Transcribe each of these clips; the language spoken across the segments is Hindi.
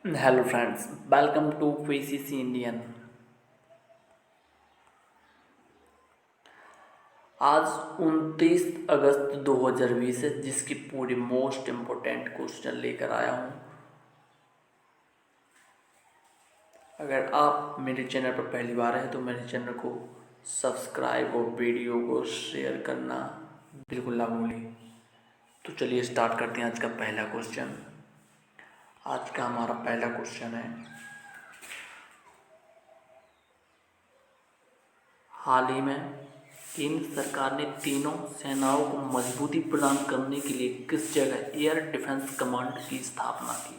Hello friends, welcome to PCC Indian. आज 29 अगस्त 2020 है, जिसकी पूरी मोस्ट इम्पोर्टेंट क्वेश्चन लेकर आया हूँ। अगर आप मेरे चैनल पर पहली बार हैं तो मेरे चैनल को सब्सक्राइब और वीडियो को शेयर करना बिल्कुल ना भूलें। तो चलिए स्टार्ट करते हैं आज का पहला क्वेश्चन। आज का हमारा पहला क्वेश्चन है, हाल ही में केंद्र सरकार ने तीनों सेनाओं को मजबूती प्रदान करने के लिए किस जगह एयर डिफेंस कमांड की स्थापना की?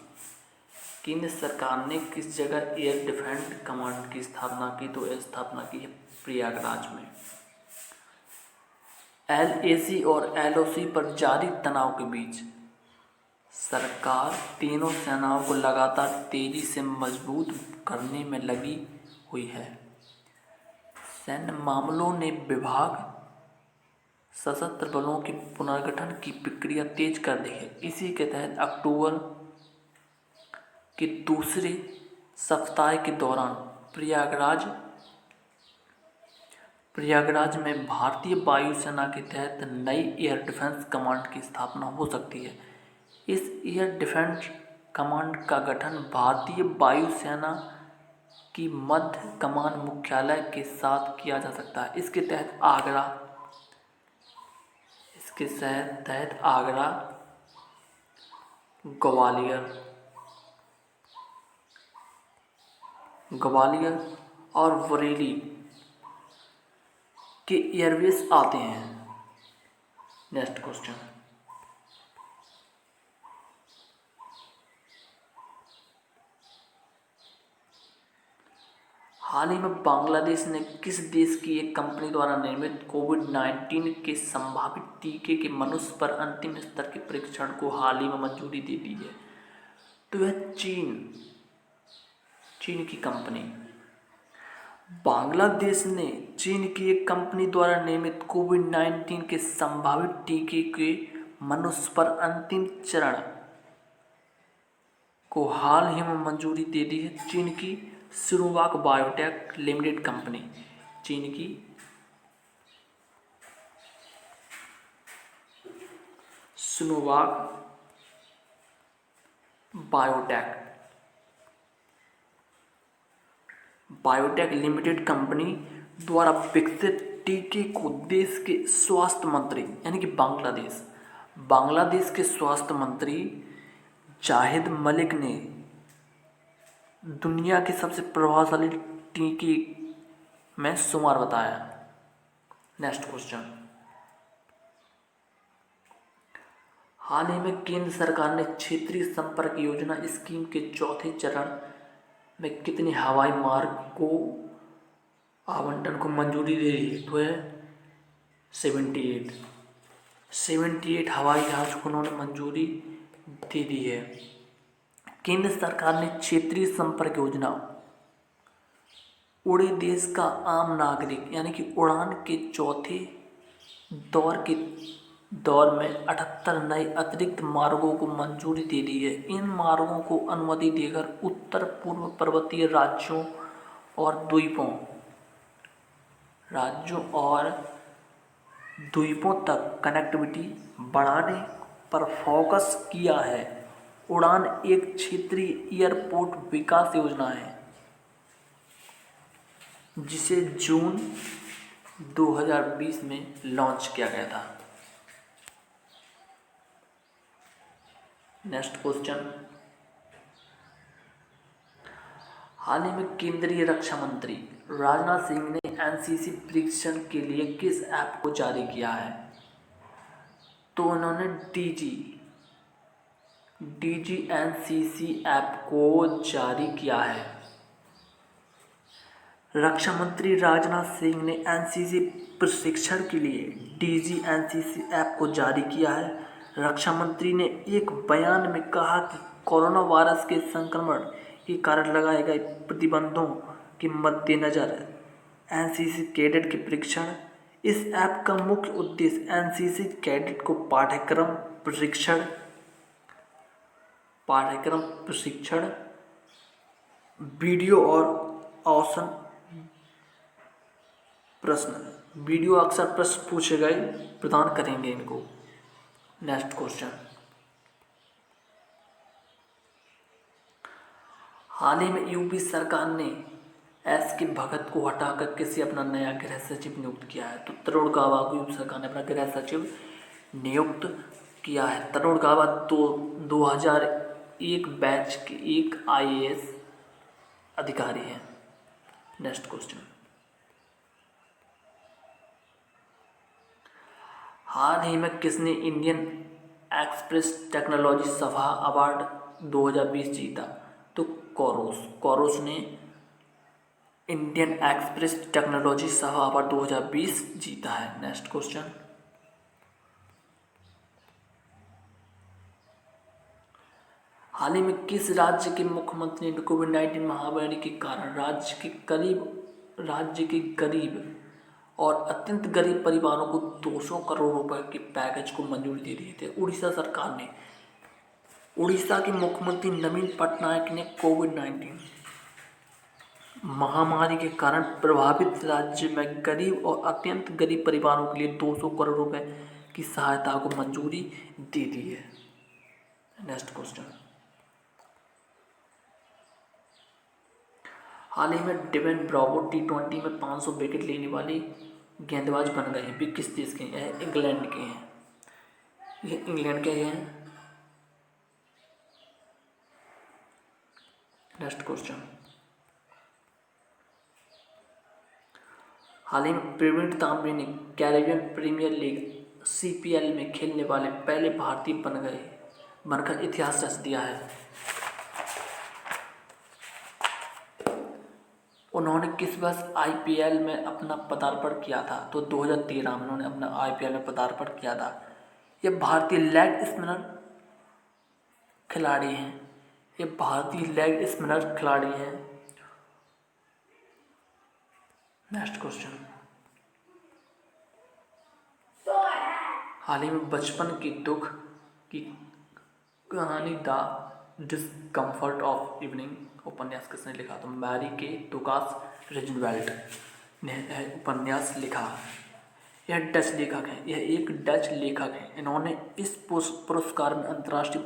केंद्र सरकार ने किस जगह एयर डिफेंस कमांड की स्थापना की? तो यह स्थापना की है प्रयागराज में। एलएसी और एलओसी पर जारी तनाव के बीच सरकार तीनों सेनाओं को लगातार तेजी से मजबूत करने में लगी हुई है। सैन्य मामलों ने विभाग सशस्त्र बलों के पुनर्गठन की प्रक्रिया तेज कर दी है। इसी के तहत अक्टूबर के दूसरे सप्ताह के दौरान प्रयागराज में भारतीय वायुसेना के तहत नई एयर डिफेंस कमांड की स्थापना हो सकती है। इस एयर डिफेंस कमांड का गठन भारतीय वायुसेना की मध्य कमान मुख्यालय के साथ किया जा सकता है। इसके तहत आगरा, ग्वालियर और बरेली के एयरबेस आते हैं। नेक्स्ट क्वेश्चन, हाल ही में बांग्लादेश ने किस देश की एक कंपनी द्वारा निर्मित कोविड-19 के संभावित टीके के मनुष्य पर अंतिम स्तर के परीक्षण को हाल ही में मंजूरी दे दी है? तो यह चीन की कंपनी। बांग्लादेश ने चीन की एक कंपनी द्वारा निर्मित कोविड-19 के संभावित टीके के मनुष्य पर अंतिम चरण को हाल ही में मंजूरी दे दी है। चीन की सिनोवाक बायोटेक लिमिटेड कंपनी, चीन की सिनोवाक बायोटेक लिमिटेड कंपनी द्वारा विकसित टीके को देश के स्वास्थ्य मंत्री यानी कि बांग्लादेश के स्वास्थ्य मंत्री जाहिद मलिक ने दुनिया के सबसे प्रभावशाली टीके में शुमार बताया। नेक्स्ट क्वेश्चन, हाल ही में केंद्र सरकार ने क्षेत्रीय संपर्क योजना स्कीम के चौथे चरण में कितने हवाई मार्ग को आवंटन को मंजूरी दे दी है? तो है 78 हवाई जहाज को उन्होंने मंजूरी दे दी है। केंद्र सरकार ने क्षेत्रीय संपर्क योजना उड़े देश का आम नागरिक यानी कि उड़ान के चौथे दौर में 78 नए अतिरिक्त मार्गों को मंजूरी दे दी है। इन मार्गों को अनुमति देकर उत्तर पूर्व पर्वतीय राज्यों और द्वीपों तक कनेक्टिविटी बढ़ाने पर फोकस किया है। उड़ान एक क्षेत्रीय एयरपोर्ट विकास योजना है जिसे जून 2020 में लॉन्च किया गया था। नेक्स्ट क्वेश्चन, हाल ही में केंद्रीय रक्षा मंत्री राजनाथ सिंह ने एनसीसी प्रशिक्षण के लिए किस ऐप को जारी किया है? तो उन्होंने डीजी एनसीसी ऐप को जारी किया है। रक्षा मंत्री राजनाथ सिंह ने एनसीसी प्रशिक्षण के लिए डीजी एनसीसी ऐप को जारी किया है। रक्षा मंत्री ने एक बयान में कहा कि कोरोना वायरस के संक्रमण के कारण लगाए गए प्रतिबंधों के मद्देनज़र एनसीसी कैडेट के प्रशिक्षण। इस ऐप का मुख्य उद्देश्य एनसीसी कैडेट को पाठ्यक्रम प्रशिक्षण वीडियो और ऑप्शन प्रश्न, वीडियो अक्सर प्रश्न पूछे गए प्रदान करेंगे इनको। नेक्स्ट क्वेश्चन, हाल ही में यूपी सरकार ने एस के भगत को हटाकर किसे अपना नया गृह सचिव नियुक्त किया है? तो तरुण गाबा को यूपी सरकार ने अपना गृह सचिव नियुक्त किया है। तरुण गाबा 2001 बैच के एक IAS अधिकारी हैं। नेक्स्ट क्वेश्चन, हाल ही में किसने इंडियन एक्सप्रेस टेक्नोलॉजी सभा अवार्ड 2020 जीता? तो कोरोस ने इंडियन एक्सप्रेस टेक्नोलॉजी सभा अवार्ड 2020 जीता है। नेक्स्ट क्वेश्चन, हाल ही में किस राज्य के मुख्यमंत्री ने कोविड-19 महामारी के कारण राज्य के गरीब और अत्यंत गरीब परिवारों को 200 करोड़ रुपए के पैकेज को मंजूरी दे दिए थे? उड़ीसा सरकार ने, उड़ीसा के मुख्यमंत्री नवीन पटनायक ने कोविड-19 महामारी के कारण प्रभावित राज्य में गरीब और अत्यंत गरीब परिवारों के लिए 200 करोड़ रुपए की सहायता को मंजूरी दे दी है। नेक्स्ट क्वेश्चन, हाल ही में डेवन ब्रावो T20 में 500 विकेट लेने वाले गेंदबाज बन गए हैं। वे किस देश के हैं? इंग्लैंड के हैं। ये इंग्लैंड के हैं। नेक्स्ट क्वेश्चन, हाल ही में प्रवीण तांबे ने कैरेबियन प्रीमियर लीग CPL में खेलने वाले पहले भारतीय बनकर इतिहास रच दिया है। उन्होंने किस वर्ष IPL में अपना पदार्पण किया था? तो 2013 में उन्होंने अपना IPL में पदार्पण किया था। ये भारतीय लेग स्पिनर खिलाड़ी हैं। ये भारतीय लेग स्पिनर खिलाड़ी हैं। नेक्स्ट क्वेश्चन, हाल ही में बचपन के दुख की कहानी द डिस्कम्फर्ट ऑफ इवनिंग उपन्यास किसने लिखा? तो मैरी के टोकास रिजनवेल्ट ने उपन्यास लिखा। यह डच लेखक है। यह एक डच लेखक है। इन्होंने इस पुरस्कार में अंतर्राष्ट्रीय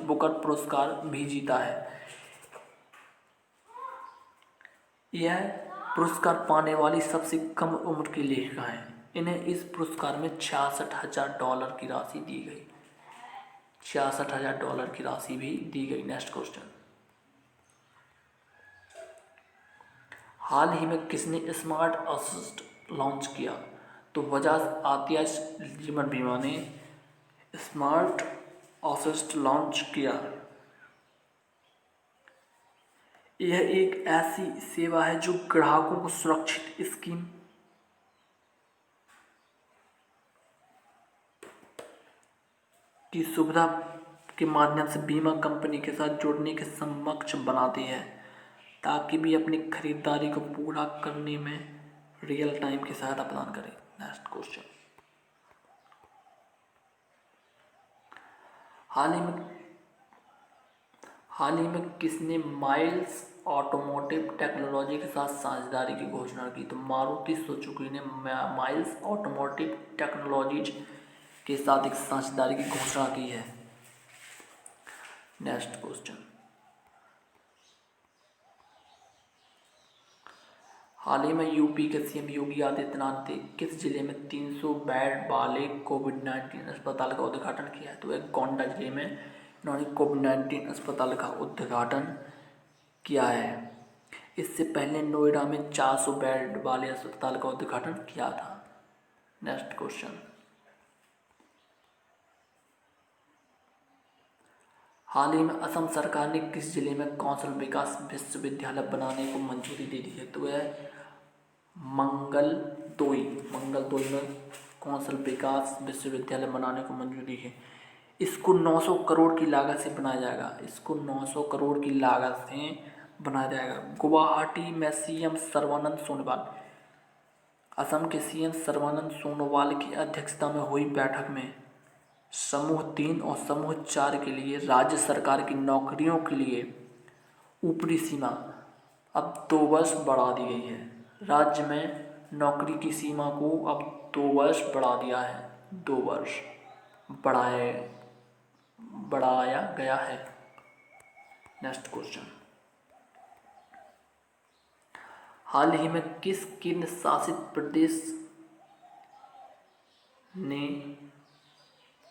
बुकर पुरस्कार भी जीता है। यह पुरस्कार पाने वाली सबसे कम उम्र की लेखिका है। इन्हें इस पुरस्कार में $66,000 की राशि दी गई। $66,000 की राशि भी दी गई। नेक्स्ट क्वेश्चन, हाल ही में किसने स्मार्ट असिस्ट लॉन्च किया? तो बजाज आतियाज जीवन बीमा ने स्मार्ट असिस्ट लॉन्च किया। यह एक ऐसी सेवा है जो ग्राहकों को सुरक्षित स्कीम की सुविधा के माध्यम से बीमा कंपनी के साथ जुड़ने के सक्षम बनाती है, ताकि भी अपनी खरीदारी को पूरा करने में रियल टाइम की सहायता प्रदान करें। नेक्स्ट क्वेश्चन, हाल ही में किसने माइल्स ऑटोमोटिव टेक्नोलॉजी के साथ साझेदारी की घोषणा की? तो मारुति सुजुकी ने माइल्स ऑटोमोटिव टेक्नोलॉजीज के साथ एक साझेदारी की घोषणा की है। नेक्स्ट क्वेश्चन, हाल ही में यूपी के CM योगी आदित्यनाथ ने किस जिले में 300 बेड वाले कोविड-19 अस्पताल का उद्घाटन किया है? तो एक गोंडा जिले में इन्होंने कोविड-19 अस्पताल का उद्घाटन किया है। इससे पहले नोएडा में 400 बेड वाले अस्पताल का उद्घाटन किया था। नेक्स्ट क्वेश्चन, हाल ही में असम सरकार ने किस जिले में कौशल विकास विश्वविद्यालय बनाने को मंजूरी दे दी है? तो यह मंगलदोई में कौशल विकास विश्वविद्यालय बनाने को मंजूरी है। इसको 900 करोड़ की लागत से बनाया जाएगा। इसको 900 करोड़ की लागत से बनाया जाएगा। गुवाहाटी में CM सर्बानंद सोनोवाल, असम के CM सर्बानंद सोनोवाल की अध्यक्षता में हुई बैठक में समूह 3 और समूह 4 के लिए राज्य सरकार की नौकरियों के लिए ऊपरी सीमा अब 2 वर्ष बढ़ा दी गई है। राज्य में नौकरी की सीमा को अब 2 वर्ष बढ़ा दिया है, 2 वर्ष बढ़ाया गया है। नेक्स्ट क्वेश्चन, हाल ही में किस केंद्र शासित प्रदेश ने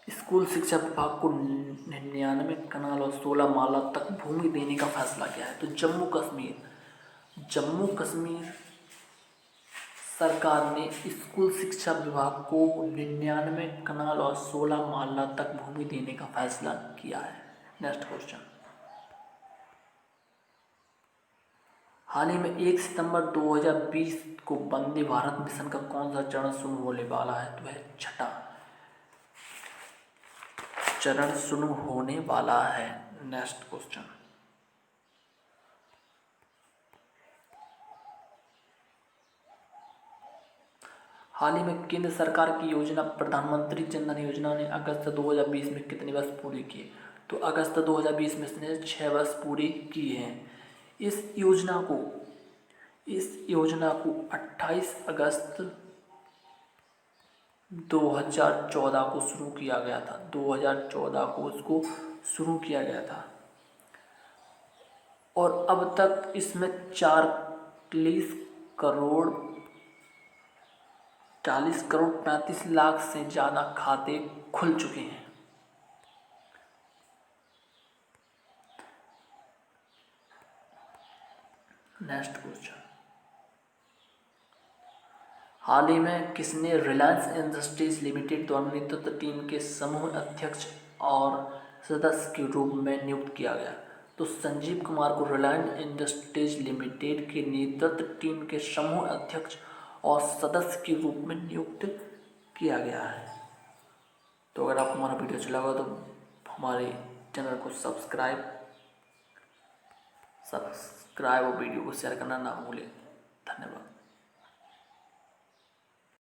स्कूल शिक्षा विभाग को 99 कनाल और 16 माला तक भूमि देने का फैसला किया है? तो जम्मू कश्मीर सरकार ने स्कूल शिक्षा विभाग को 99 कनाल और 16 माला तक भूमि देने का फैसला किया है। नेक्स्ट क्वेश्चन, हाल ही में 1 सितंबर 2020 को वंदे भारत मिशन का कौन सा चरण शुरू होने वाला है? तो वह छठा चरण शुरू होने वाला है। नेक्स्ट क्वेश्चन, हाल ही में केंद्र सरकार की योजना प्रधानमंत्री जन धन योजना ने अगस्त 2020 में कितने वर्ष पूरे किए? तो अगस्त 2020 में इसने 6 वर्ष पूरे किए हैं। इस योजना को 28 अगस्त 2014 को शुरू किया गया था। 2014 को उसको शुरू किया गया था और अब तक इसमें 40 करोड़ 35 लाख से ज़्यादा खाते खुल चुके हैं। नेक्स्ट क्वेश्चन, हाल ही में किसने रिलायंस इंडस्ट्रीज लिमिटेड द्वारा नेतृत्व टीम के समूह अध्यक्ष और सदस्य के रूप में नियुक्त किया गया? तो संजीव कुमार को रिलायंस इंडस्ट्रीज लिमिटेड के नेतृत्व टीम के समूह अध्यक्ष और सदस्य के रूप में नियुक्त किया गया है। तो अगर आपको हमारा वीडियो अच्छा लगा तो हमारे चैनल को सब्सक्राइब और वीडियो को शेयर करना ना भूलें। धन्यवाद।